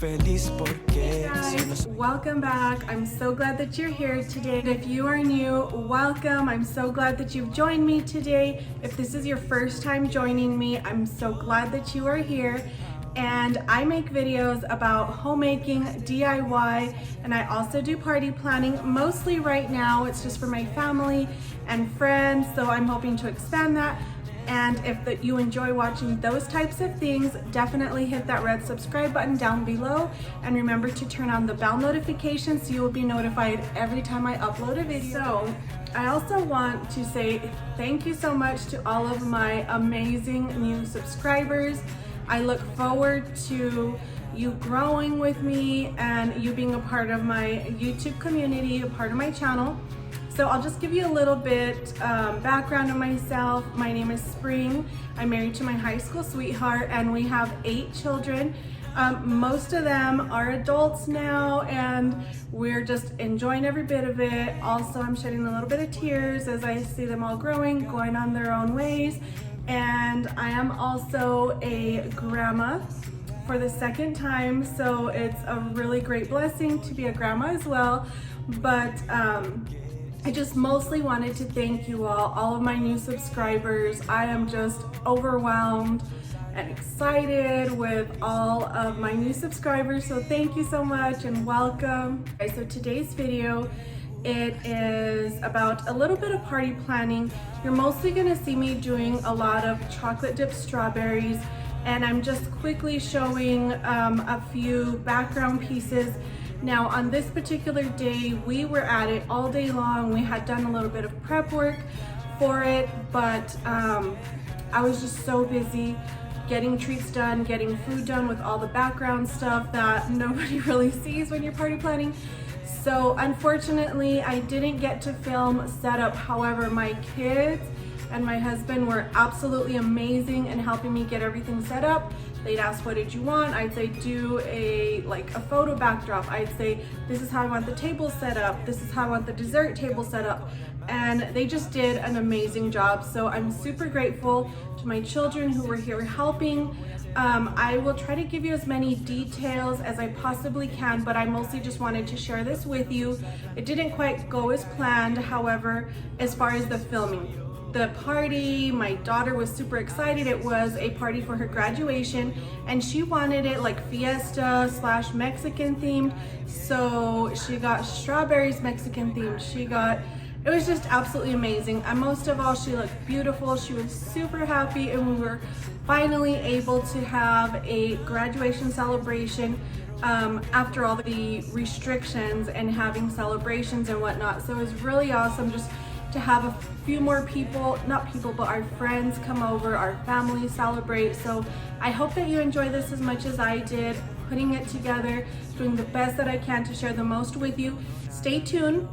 feliz porque Guys, welcome back. I'm so glad that you're here today. If you are new, welcome. I'm so glad that you've joined me today. If this is your first time joining me, I'm so glad that you are here. And I make videos about homemaking, DIY, and I also do party planning. Mostly right now, it's just for my family and friends, so I'm hoping to expand that. And if you enjoy watching those types of things, definitely hit that red subscribe button down below. And remember to turn on the bell notification so you will be notified every time I upload a video. So I also want to say thank you so much to all of my amazing new subscribers. I look forward to you growing with me and you being a part of my YouTube community, a part of my channel. So I'll just give you a little bit background on myself. My name is Spring. I'm married to my high school sweetheart and we have 8 children. Most of them are adults now and we're just enjoying every bit of it. Also, I'm shedding a little bit of tears as I see them all growing, going on their own ways. And I am also a grandma for the second time, so it's a really great blessing to be a grandma as well. But I just mostly wanted to thank you all of my new subscribers. I am just overwhelmed and excited with all of my new subscribers, so thank you so much and welcome. Okay, so today's video, it is about a little bit of party planning. You're mostly gonna see me doing a lot of chocolate dipped strawberries, and I'm just quickly showing a few background pieces. Now on this particular day, we were at it all day long. We had done a little bit of prep work for it, but I was just so busy getting treats done, getting food done with all the background stuff that nobody really sees when you're party planning. So unfortunately, I didn't get to film setup. However, my kids and my husband were absolutely amazing in helping me get everything set up. They'd ask, what did you want? I'd say, do a photo backdrop. I'd say, this is how I want the table set up. This is how I want the dessert table set up. And they just did an amazing job. So I'm super grateful to my children who were here helping. I will try to give you as many details as I possibly can, but I mostly just wanted to share this with you. It didn't quite go as planned, however, as far as the filming. The party, my daughter was super excited. It was a party for her graduation and she wanted it like Fiesta / Mexican themed. So she got strawberries Mexican themed. It was just absolutely amazing. And most of all, she looked beautiful. She was super happy and we were finally able to have a graduation celebration after all the restrictions and having celebrations and whatnot. So it was really awesome just to have a few more people, but our friends come over, our family celebrate. So I hope that you enjoy this as much as I did, putting it together, doing the best that I can to share the most with you. Stay tuned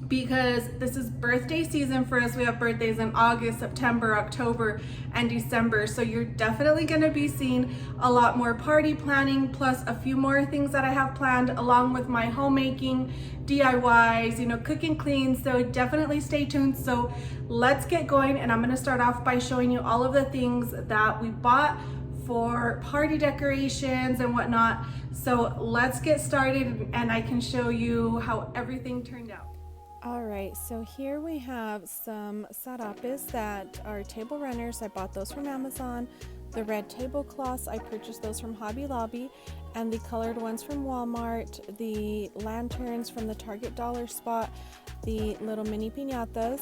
because this is birthday season for us. We have birthdays in August, September, October, and December. So you're definitely gonna be seeing a lot more party planning, plus a few more things that I have planned along with my homemaking, DIYs, cook and clean. So definitely stay tuned. So let's get going. And I'm gonna start off by showing you all of the things that we bought for party decorations and whatnot. So let's get started and I can show you how everything turned out. All right, so here we have some sarapes that are table runners. I bought those from Amazon. The red tablecloths, I purchased those from Hobby Lobby, and the colored ones from Walmart. The lanterns from the Target dollar spot, the little mini piñatas,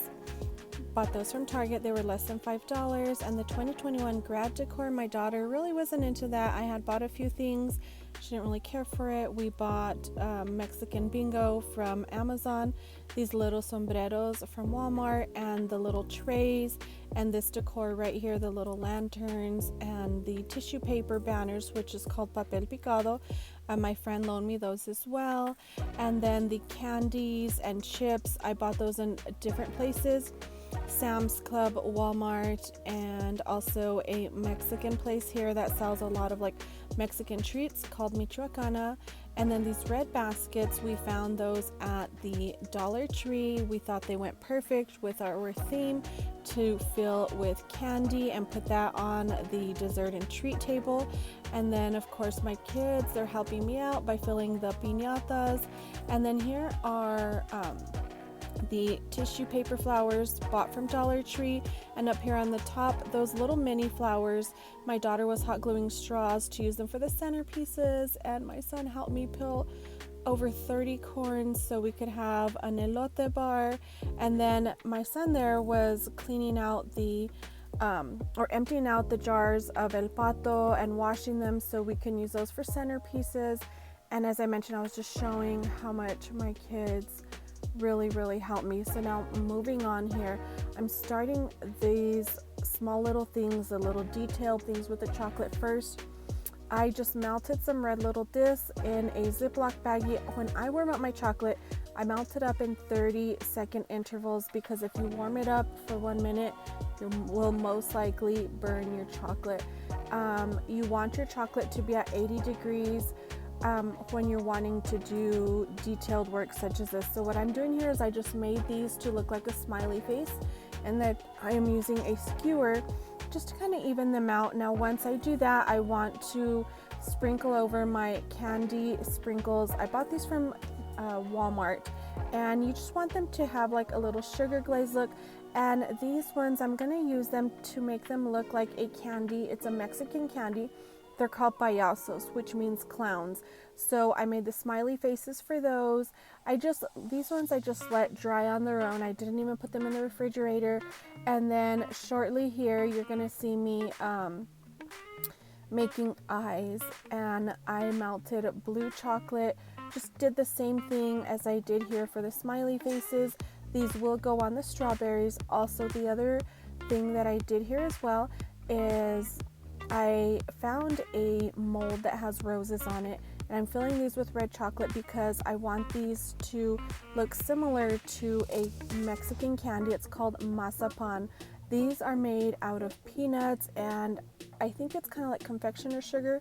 bought those from Target. They were less than $5. And the 2021 grad decor, my daughter really wasn't into that. I had bought a few things. She didn't really care for it. We bought Mexican bingo from Amazon, these little sombreros from Walmart, and the little trays, and this decor right here, the little lanterns and the tissue paper banners, which is called papel picado. My friend loaned me those as well. And then the candies and chips, I bought those in different places. Sam's Club, Walmart, and also a Mexican place here that sells a lot of Mexican treats called Michoacana. And then these red baskets, we found those at the Dollar Tree. We thought they went perfect with our theme. to fill with candy and put that on the dessert and treat table. And then of course my kids, they're helping me out by filling the piñatas. And then here are the tissue paper flowers bought from Dollar Tree, and up here on the top, those little mini flowers. My daughter was hot gluing straws to use them for the centerpieces, and my son helped me peel over 30 corns so we could have an elote bar. And then my son there was cleaning out the or emptying out the jars of el pato and washing them so we can use those for centerpieces. And as I mentioned, I was just showing how much my kids really helped me. So now moving on here, I'm starting these small little things, the little detailed things with the chocolate first. I just melted some red little discs in a Ziploc baggie. When I warm up my chocolate, I melt it up in 30-second intervals, because if you warm it up for 1 minute, you will most likely burn your chocolate. You want your chocolate to be at 80 degrees when you're wanting to do detailed work such as this. So what I'm doing here is I just made these to look like a smiley face, and that I am using a skewer just to kind of even them out. Now once I do that, I want to sprinkle over my candy sprinkles. I bought these from Walmart, and you just want them to have like a little sugar glaze look. And these ones, I'm going to use them to make them look like a candy. It's a Mexican candy. They're called payasos, which means clowns. So I made the smiley faces for those. These ones I just let dry on their own. I didn't even put them in the refrigerator. And then shortly here, you're gonna see me making eyes, and I melted blue chocolate. Just did the same thing as I did here for the smiley faces. These will go on the strawberries. Also, the other thing that I did here as well is I found a mold that has roses on it, and I'm filling these with red chocolate because I want these to look similar to a Mexican candy. It's called mazapan. These are made out of peanuts, and I think it's kind of like confectioner sugar.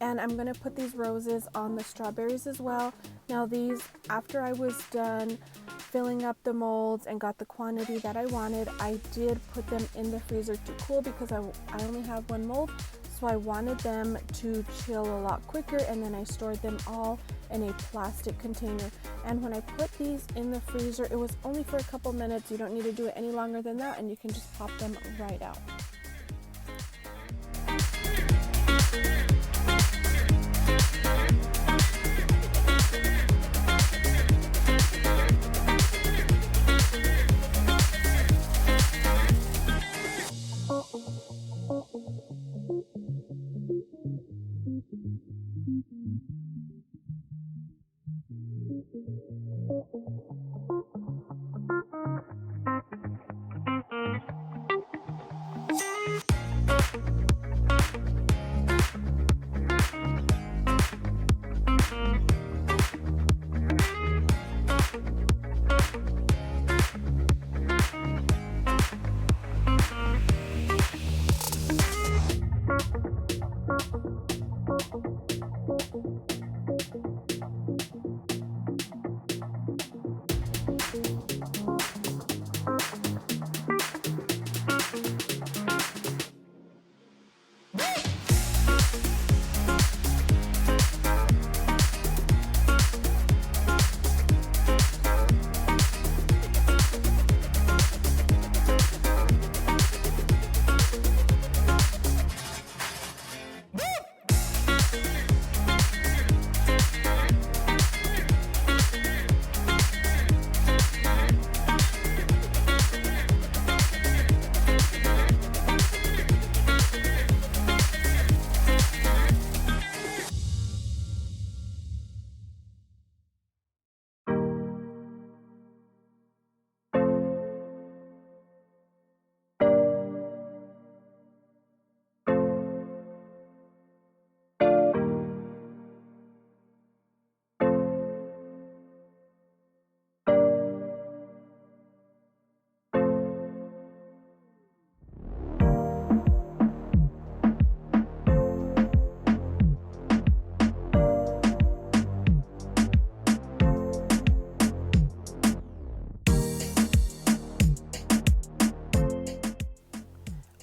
And I'm going to put these roses on the strawberries as well. Now these, after I was done filling up the molds and got the quantity that I wanted, I did put them in the freezer to cool because I only have one mold. So I wanted them to chill a lot quicker, and then I stored them all in a plastic container. And when I put these in the freezer, it was only for a couple minutes. You don't need to do it any longer than that, and you can just pop them right out.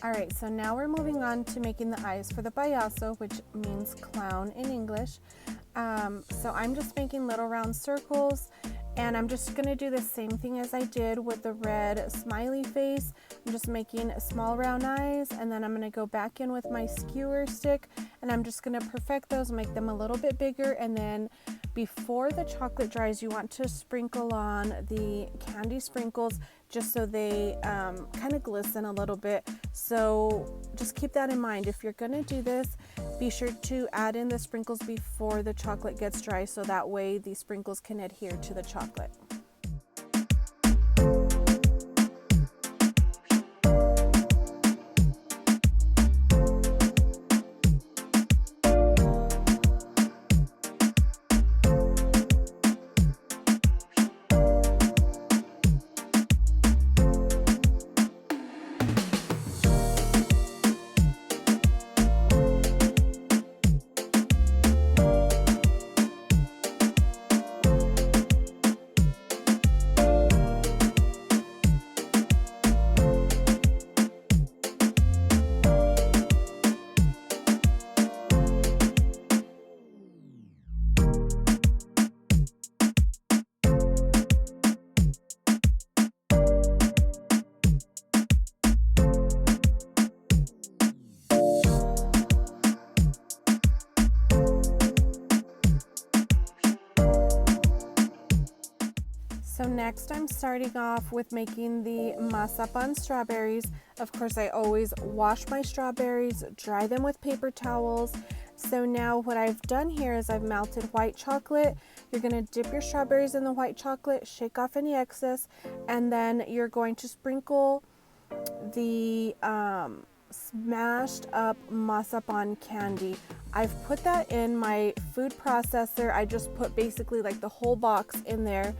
All right, so now we're moving on to making the eyes for the payaso, which means clown in English. So I'm just making little round circles, and I'm just gonna do the same thing as I did with the red smiley face. I'm just making small round eyes, and then I'm gonna go back in with my skewer stick, and I'm just gonna perfect those, make them a little bit bigger, and then before the chocolate dries, you want to sprinkle on the candy sprinkles just so they kind of glisten a little bit. So just keep that in mind. If you're gonna do this, be sure to add in the sprinkles before the chocolate gets dry, so that way the sprinkles can adhere to the chocolate. So next I'm starting off with making the masapan strawberries. Of course, I always wash my strawberries, dry them with paper towels. So now what I've done here is I've melted white chocolate. You're gonna dip your strawberries in the white chocolate, shake off any excess, and then you're going to sprinkle the smashed up masapan candy. I've put that in my food processor. I just put basically like the whole box in there,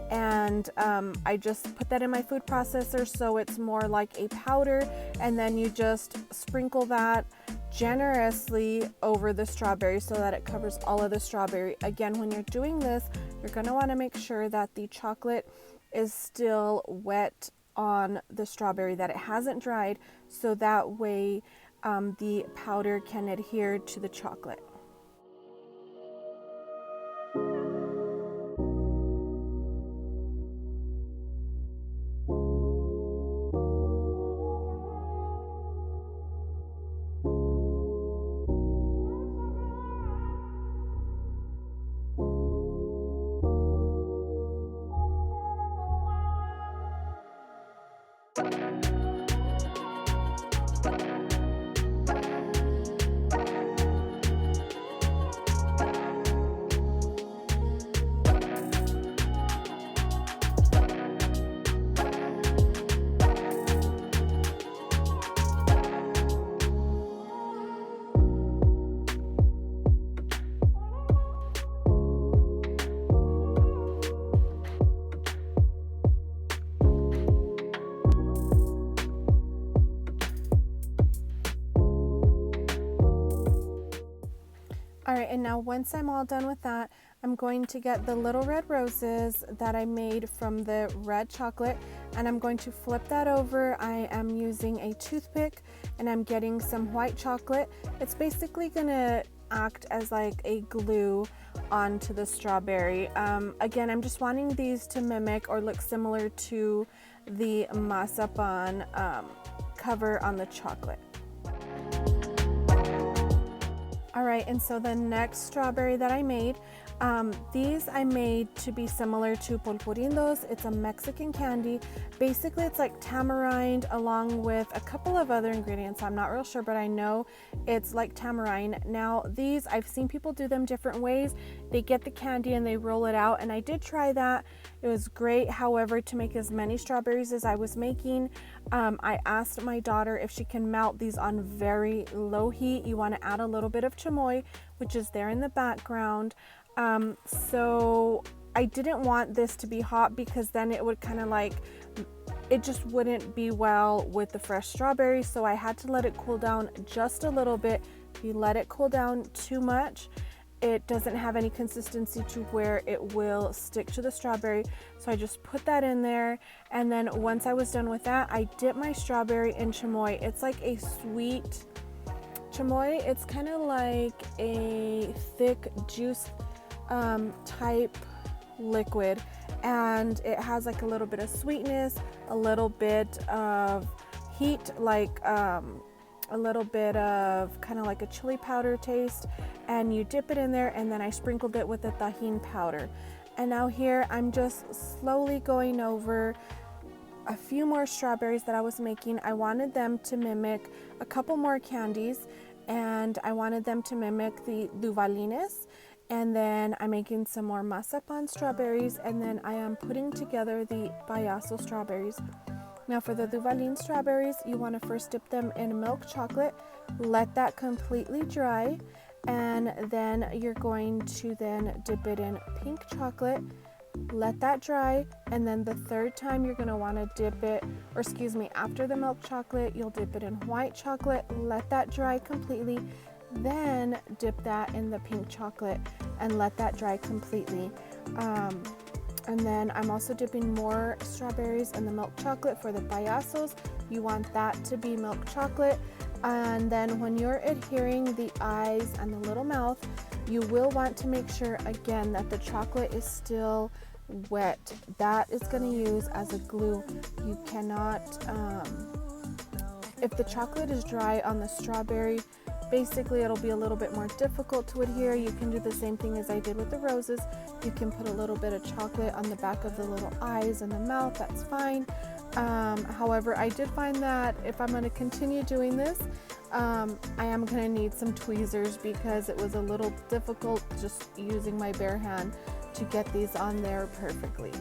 and I just put that in my food processor so it's more like a powder, and then you just sprinkle that generously over the strawberry so that it covers all of the strawberry. Again, when you're doing this, you're going to want to make sure that the chocolate is still wet on the strawberry, that it hasn't dried, so that way the powder can adhere to the chocolate. All right, and now once I'm all done with that, I'm going to get the little red roses that I made from the red chocolate, and I'm going to flip that over. I am using a toothpick, and I'm getting some white chocolate. It's basically gonna act as like a glue onto the strawberry. Again, I'm just wanting these to mimic or look similar to the masapan cover on the chocolate. All right, and so the next strawberry that I made, these I made to be similar to pulpurindos. It's a Mexican candy. Basically, it's like tamarind along with a couple of other ingredients. I'm not real sure, but I know it's like tamarind. Now, these, I've seen people do them different ways. They get the candy and they roll it out, and I did try that. It was great. However, to make as many strawberries as I was making, I asked my daughter if she can melt these on very low heat. You want to add a little bit of chamoy, which is there in the background. So I didn't want this to be hot because then it would kind of like, it just wouldn't be well with the fresh strawberries. So I had to let it cool down just a little bit. If you let it cool down too much, it doesn't have any consistency to where it will stick to the strawberry. So I just put that in there, and then once I was done with that, I dipped my strawberry in chamoy. It's like a sweet chamoy. It's kind of like a thick juice type liquid, and it has like a little bit of sweetness, a little bit of heat, like a little bit of kind of like a chili powder taste, and you dip it in there, and then I sprinkled it with the tahini powder. And now here I'm just slowly going over a few more strawberries that I was making. I wanted them to mimic a couple more candies, and I wanted them to mimic the Duvalines. And then I'm making some more masapan strawberries, and then I am putting together the payaso strawberries. Now for the Duvalin strawberries, you want to first dip them in milk chocolate, let that completely dry, and then you're going to then dip it in pink chocolate, let that dry, and then the third time you're going to want to dip it, or excuse me, after the milk chocolate, you'll dip it in white chocolate, let that dry completely, then dip that in the pink chocolate and let that dry completely. And then I'm also dipping more strawberries in the milk chocolate for the payasos. You want that to be milk chocolate. And then when you're adhering the eyes and the little mouth, you will want to make sure again that the chocolate is still wet. That is going to use as a glue. You cannot, if the chocolate is dry on the strawberry, basically it'll be a little bit more difficult to adhere. You can do the same thing as I did with the roses. You can put a little bit of chocolate on the back of the little eyes and the mouth, that's fine. However, I did find that if I'm going to continue doing this, I am going to need some tweezers because it was a little difficult just using my bare hand to get these on there perfectly.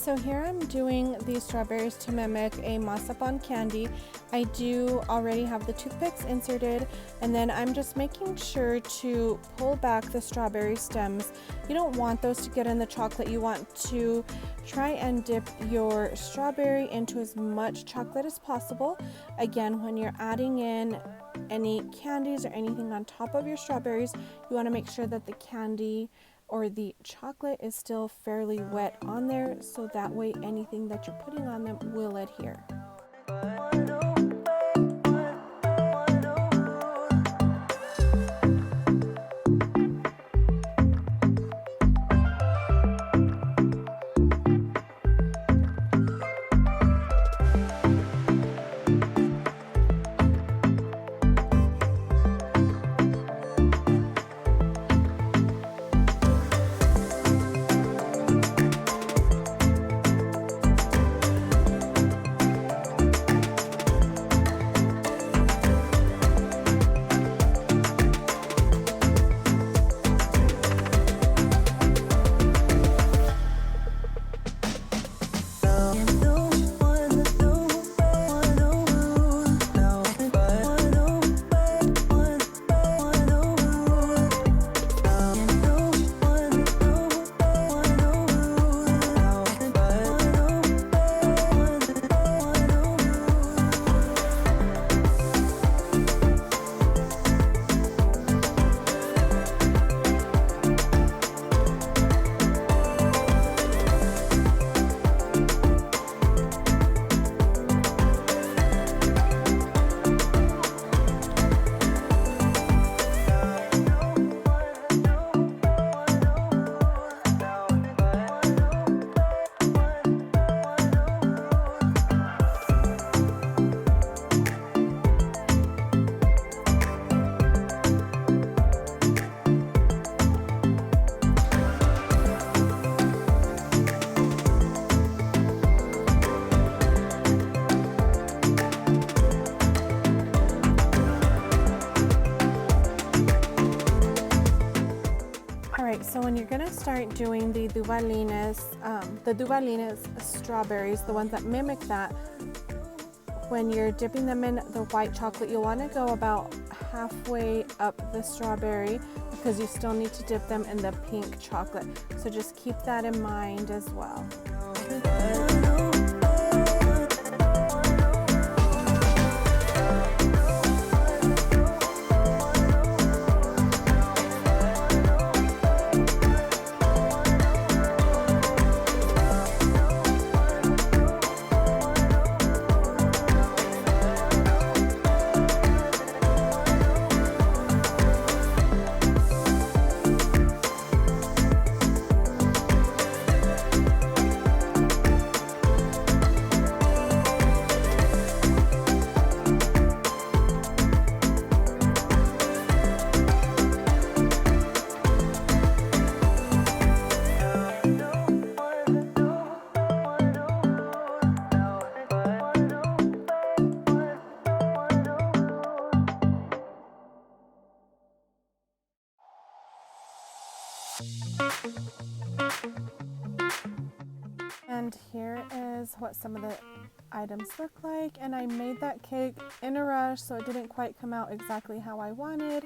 So here I'm doing these strawberries to mimic a masapan candy. I do already have the toothpicks inserted, and then I'm just making sure to pull back the strawberry stems. You don't want those to get in the chocolate. You want to try and dip your strawberry into as much chocolate as possible. Again, when you're adding in any candies or anything on top of your strawberries, you want to make sure that the candy or the chocolate is still fairly wet on there, so that way anything that you're putting on them will adhere. So when you're gonna start doing the Duvalines strawberries, the ones that mimic that, when you're dipping them in the white chocolate, you'll want to go about halfway up the strawberry because you still need to dip them in the pink chocolate. So just keep that in mind as well. And here is what some of the items look like, and I made that cake in a rush, so it didn't quite come out exactly how I wanted,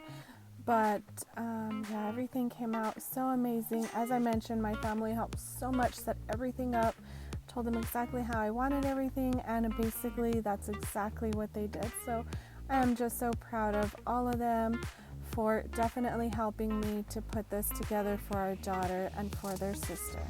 but yeah, everything came out so amazing. As I mentioned, my family helped so much set everything up, told them exactly how I wanted everything, and basically that's exactly what they did. So I am just so proud of all of them for definitely helping me to put this together for our daughter and for their sister.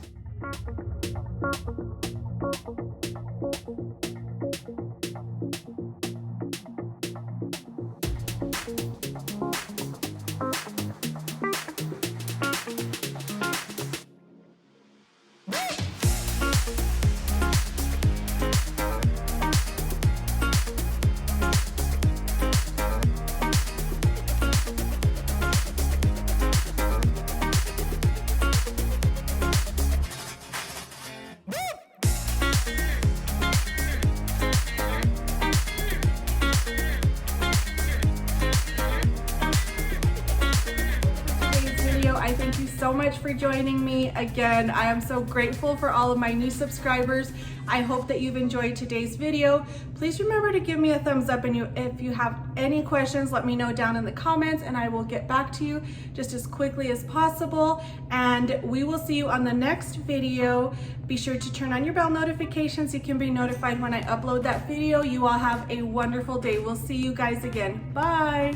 I thank you so much for joining me. Again, I am so grateful for all of my new subscribers. I hope that you've enjoyed today's video. Please remember to give me a thumbs up, and if you have any questions, let me know down in the comments and I will get back to you just as quickly as possible. And we will see you on the next video. Be sure to turn on your bell notifications so you can be notified when I upload that video. You all have a wonderful day. We'll see you guys again. Bye.